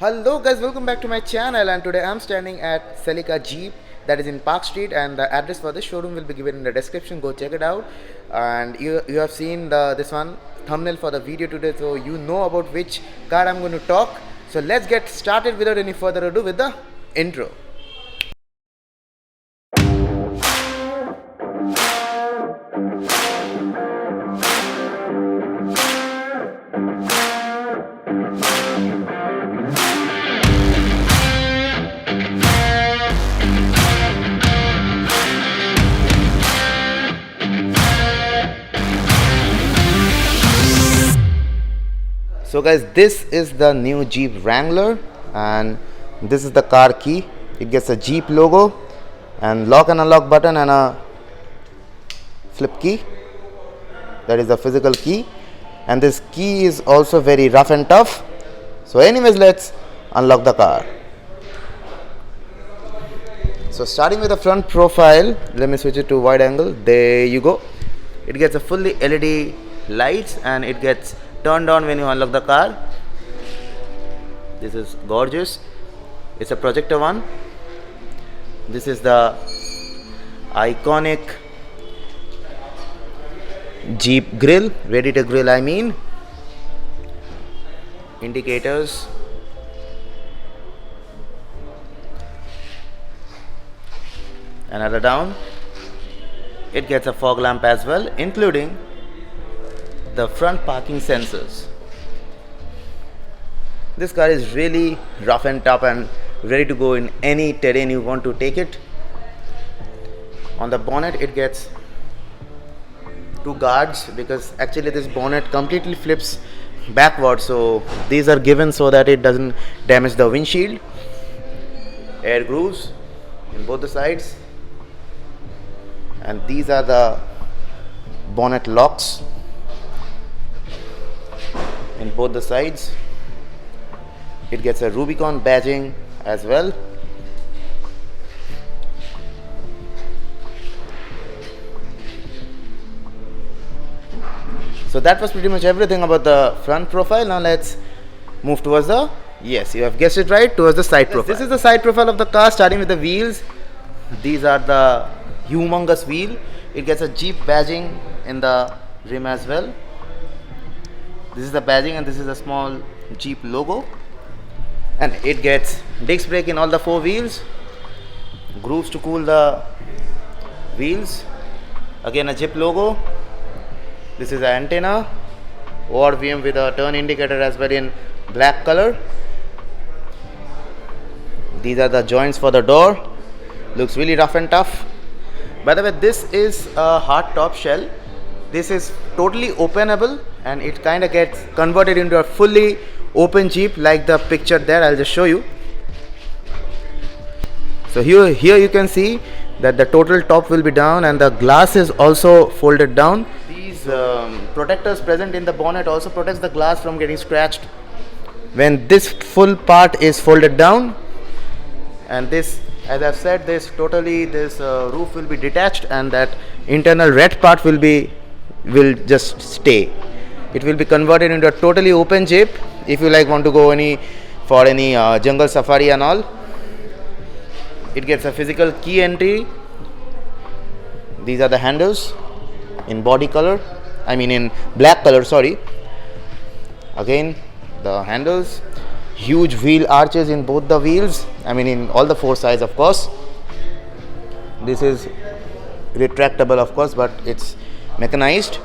Hello guys, welcome back to my channel, and today I'm standing at Celica Jeep that is in Park Street, and the address for this showroom will be given in the description. Go check it out. And you have seen this one thumbnail for the video today, so you know about which car I'm going to talk. So let's get started without any further ado with the intro. So guys, this is the new Jeep Wrangler, and this is the car key. It gets a Jeep logo and lock and unlock button and a flip key. That is the physical key, and this key is also very rough and tough. So anyways, let's unlock the car. So starting with the front profile, let me switch it to wide angle. There you go. It gets a fully LED lights, and it gets turned on when you unlock the car. This is gorgeous. It's a projector one. This is the iconic Jeep grill, ready to grill I mean. Indicators. Another down. It gets a fog lamp as well, including the front parking sensors. This car is really rough and tough and ready to go in any terrain you want to take it. On the bonnet, it gets two guards, because actually this bonnet completely flips backward, so these are given so that it doesn't damage the windshield. Air grooves in both the sides, and these are the bonnet locks in both the sides. It gets a Rubicon badging as well. So that was pretty much everything about the front profile. Now let's move towards the, yes, you have guessed it right, towards the side profile. This is the side profile of the car, starting with the wheels. These are the humongous wheel. It gets a Jeep badging in the rim as well. This is the badging, and this is a small Jeep logo, and it gets disc brake in all the four wheels, grooves to cool the wheels, again a Jeep logo. This is an antenna, ORVM with a turn indicator as well in black color. These are the joints for the door. Looks really rough and tough. By the way, this is a hard top shell. This is totally openable, and it kind of gets converted into a fully open Jeep like the picture there. I'll just show you. So here you can see that the total top will be down, and the glass is also folded down. These protectors present in the bonnet also protects the glass from getting scratched when this full part is folded down. And this, as I've said, this roof will be detached, and that internal red part will just stay. It will be converted into a totally open Jeep if you want to go for any jungle safari and all. It gets a physical key entry. These are the handles in body color, in black color, sorry. Again, the handles, huge wheel arches in both the wheels, in all the four sides, of course. This is retractable, of course, but it's mechanized.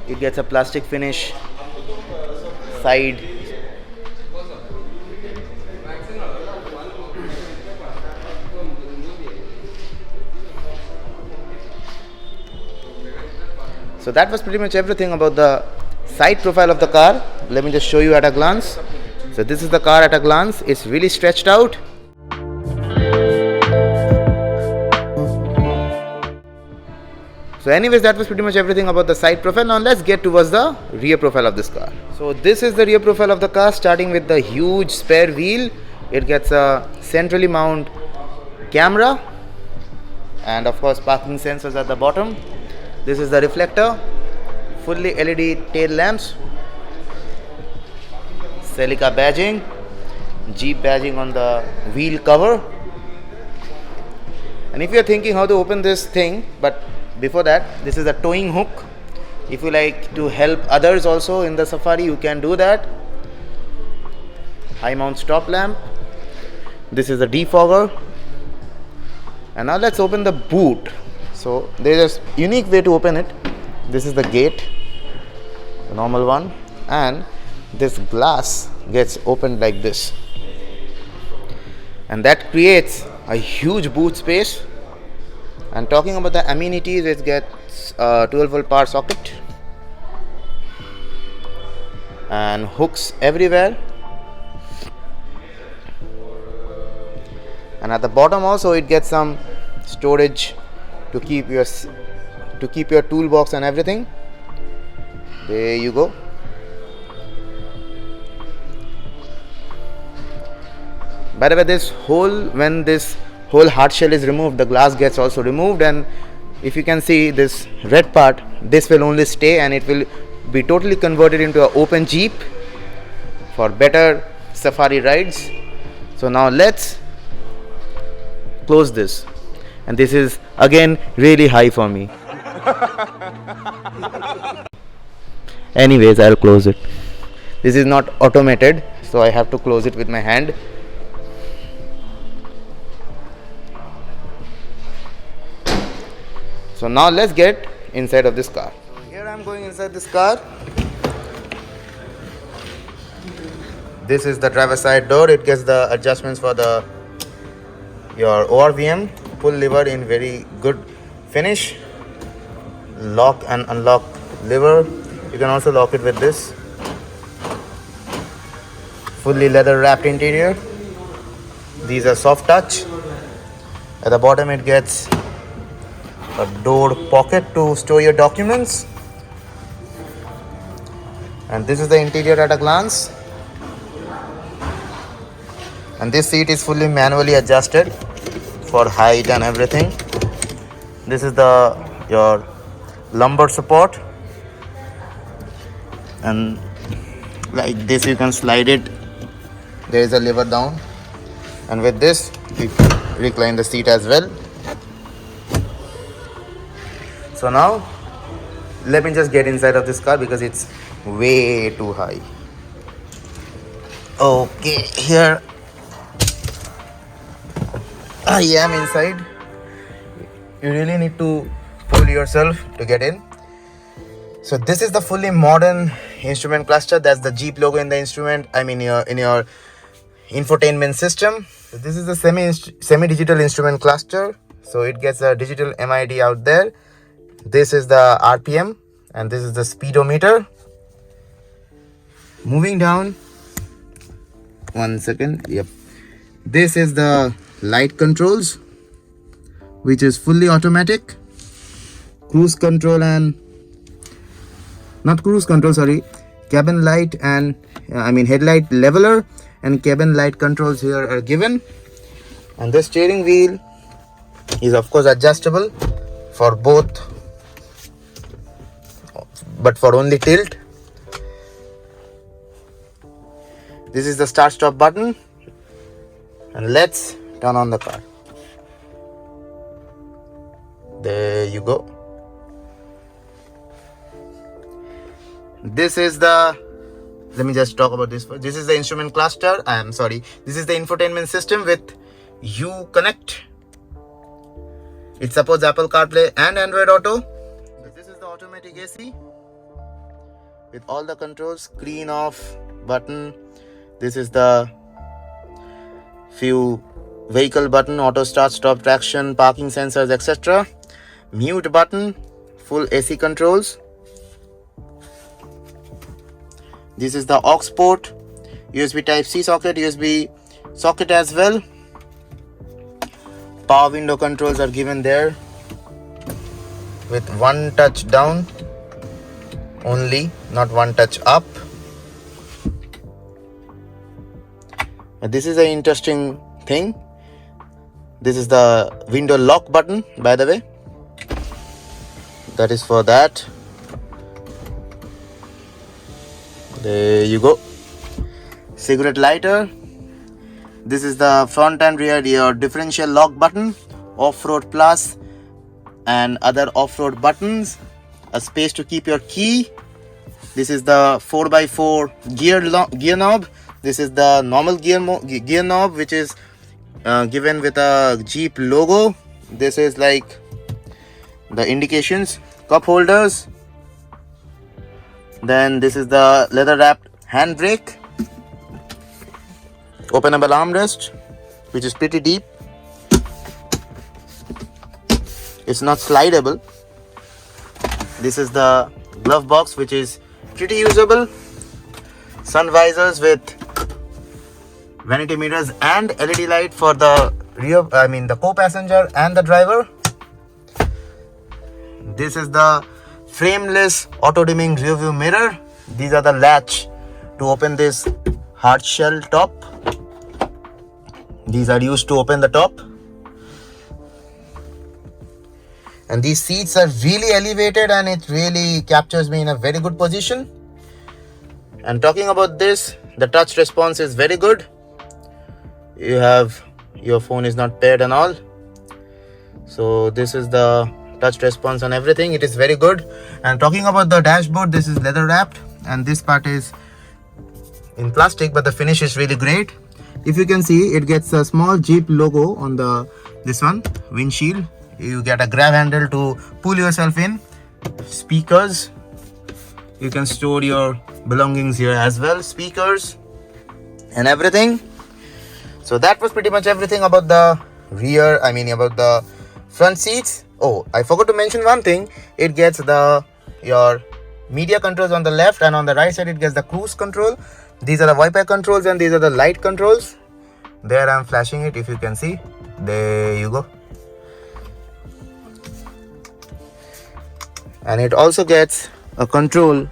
It gets a plastic finish side. So that was pretty much everything about the side profile of the car. Let me just show you at a glance. So this is the car at a glance. It's really stretched out. So anyways, that was pretty much everything about the side profile. Now let's get towards the rear profile of this car. So this is the rear profile of the car, starting with the huge spare wheel. It gets a centrally mounted camera, and of course parking sensors at the bottom. This is the reflector, fully LED tail lamps, Celica badging, Jeep badging on the wheel cover. And if you are thinking how to open this thing, but before that, this is a towing hook. If you like to help others also in the safari, you can do that. High mount stop lamp. This is the defogger. And now let's open the boot. So there is a unique way to open it. This is the gate, the normal one, and this glass gets opened like this, and that creates a huge boot space. And talking about the amenities, it gets a 12-volt power socket and hooks everywhere. And at the bottom also it gets some storage to keep your toolbox and everything. There you go. By the way, when this whole hard shell is removed, the glass gets also removed, and if you can see this red part, this will only stay, and it will be totally converted into an open Jeep for better safari rides. So now let's close this, and this is again really high for me. Anyways, I'll close it. This is not automated, so I have to close it with my hand. So now let's get inside of this car. Here I am going inside this car. This is the driver side door. It gets the adjustments for your ORVM. Pull lever in very good finish. Lock and unlock lever. You can also lock it with this. Fully leather wrapped interior. These are soft touch. At the bottom it gets a door pocket to store your documents, and this is the interior at a glance. And this seat is fully manually adjusted for height and everything. This is your lumbar support, and like this you can slide it. There is a lever down, and with this you recline the seat as well. So now let me just get inside of this car because it's way too high. Okay, here I am inside. You really need to pull yourself to get in. So this is the fully modern instrument cluster. That's the Jeep logo in the instrument. I mean in your infotainment system. So this is the semi-digital instrument cluster. So it gets a digital MID out there. This is the RPM and this is the speedometer. Moving down, 1 second. Yep. This is the light controls, which is fully automatic. Cruise control and cabin light and headlight leveler and cabin light controls here are given. And the steering wheel is of course adjustable for both, but for only tilt. This is the start stop button, and let's turn on the car. There you go. This is let me just talk about this first. This is the instrument cluster. This is the infotainment system with Uconnect. It supports Apple CarPlay and Android Auto. This is the automatic AC with all the controls, screen off button. This is the few vehicle button, auto start, stop, traction, parking sensors, etc. Mute button, full AC controls. This is the aux port, USB Type-C socket, USB socket as well. Power window controls are given there with one touch down only, not one touch up. This is an interesting thing. This is the window lock button, by the way. That is for that. There you go. Cigarette lighter. This is the front and rear your differential lock button, off-road plus and other off-road buttons, a space to keep your key. This is the 4x4 gear knob. This is the normal gear knob, which is given with a Jeep logo. This is like the indications. Cup holders. Then this is the leather wrapped handbrake. Openable armrest, which is pretty deep. It's not slidable. This is the glove box, which is pretty usable. Sun visors with vanity mirrors and LED light for the rear, the co-passenger and the driver. This is the frameless auto dimming rear view mirror. These are the latch to open this hard shell top. These are used to open the top. And these seats are really elevated and it really captures me in a very good position. And talking about this, the touch response is very good. Your phone is not paired and all. So this is the touch response and everything. It is very good. And talking about the dashboard, this is leather wrapped and this part is in plastic, but the finish is really great. If you can see, it gets a small Jeep logo on this windshield. You get a grab handle to pull yourself in. Speakers. You can store your belongings here as well. Speakers and everything. So that was pretty much everything about the about the front seats. Oh, I forgot to mention one thing. It gets your media controls on the left, and on the right side it gets the cruise control. These are the wiper controls and these are the light controls. There I'm flashing it if you can see. There you go. And it also gets a control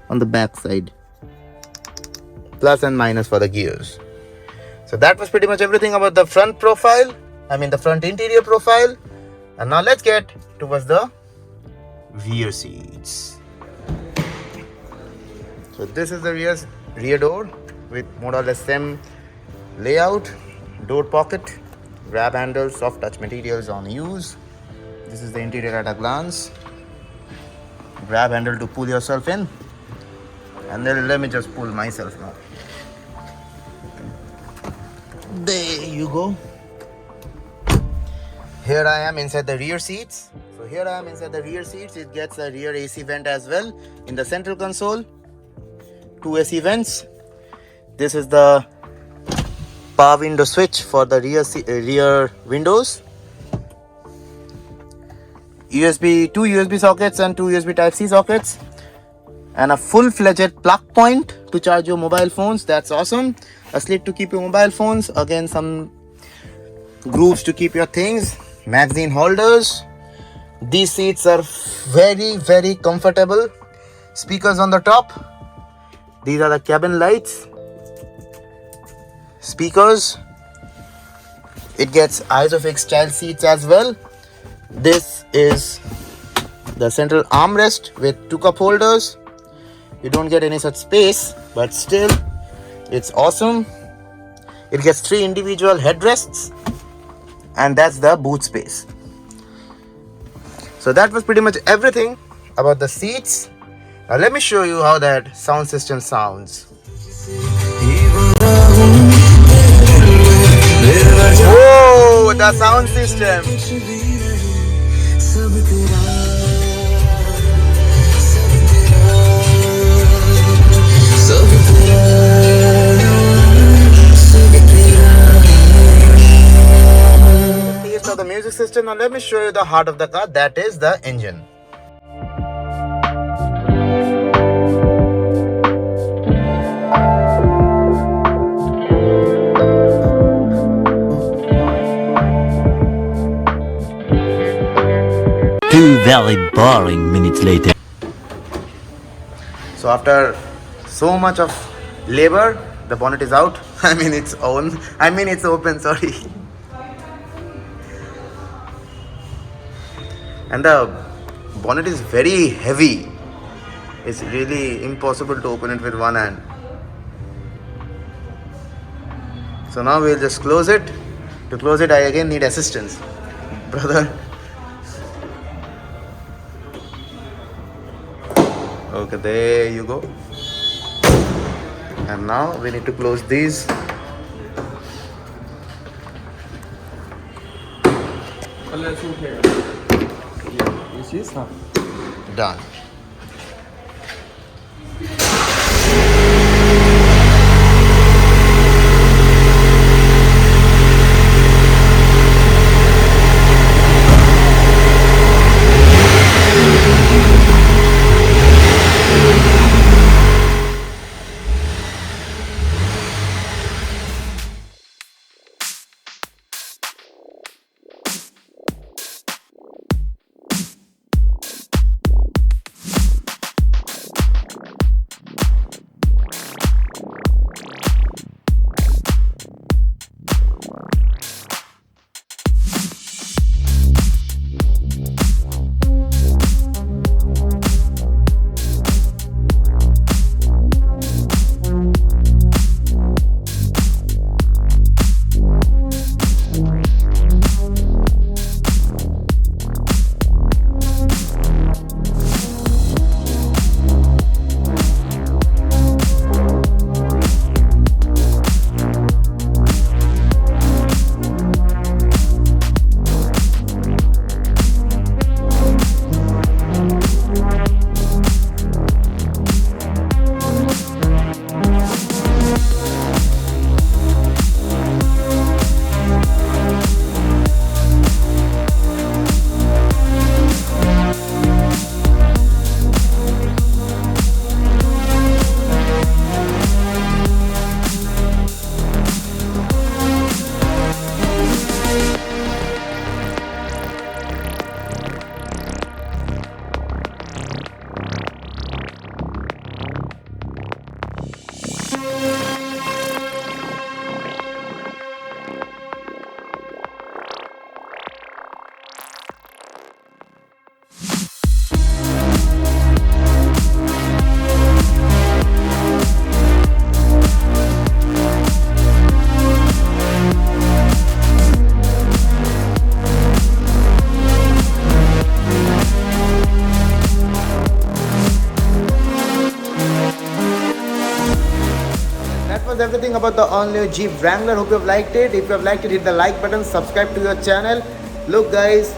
on the back side. Plus and minus for the gears. So that was pretty much everything about the front profile. The front interior profile. And now let's get towards the rear seats. So this is the rear door with more or less same layout. Door pocket, grab handles, soft touch materials on use. This is the interior at a glance. Grab handle to pull yourself in. And then let me just pull myself now. There you go. Here I am inside the rear seats. So here I am inside the rear seats. It gets a rear AC vent as well in the central console. 2 AC vents. This is the power window switch for the rear windows. Two USB sockets and 2 USB Type-C sockets. And a full-fledged plug point to charge your mobile phones. That's awesome. A slit to keep your mobile phones. Again, some grooves to keep your things. Magazine holders. These seats are very, very comfortable. Speakers on the top. These are the cabin lights. Speakers. It gets ISOFIX child seats as well. This is the central armrest with 2 cup holders. You don't get any such space, but still it's awesome. It gets 3 individual headrests, and that's the boot space. So that was pretty much everything about the seats. Now let me show you how that sound system sounds. Whoa, the sound system. Taste of the music system. Now let me show you the heart of the car. That is the engine. Very boring minutes later. So after so much of labor, the bonnet is out. It's open, sorry. And the bonnet is very heavy. It's really impossible to open it with one hand. So now we'll just close it. To close it, I again need assistance. Brother. Okay, there you go. And now we need to close these. Done. That was everything about the all-new Jeep Wrangler. Hope you have liked it. If you have liked it, hit the like button, subscribe to your channel. Look guys,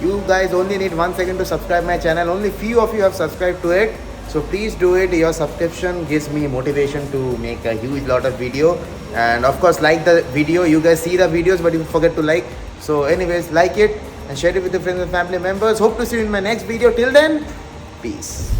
you guys only need 1 second to subscribe my channel. Only few of you have subscribed to it. So please do it. Your subscription gives me motivation to make a huge lot of video. And of course, like the video. You guys see the videos, but you forget to like. So anyways, like it and share it with your friends and family members. Hope to see you in my next video. Till then, peace.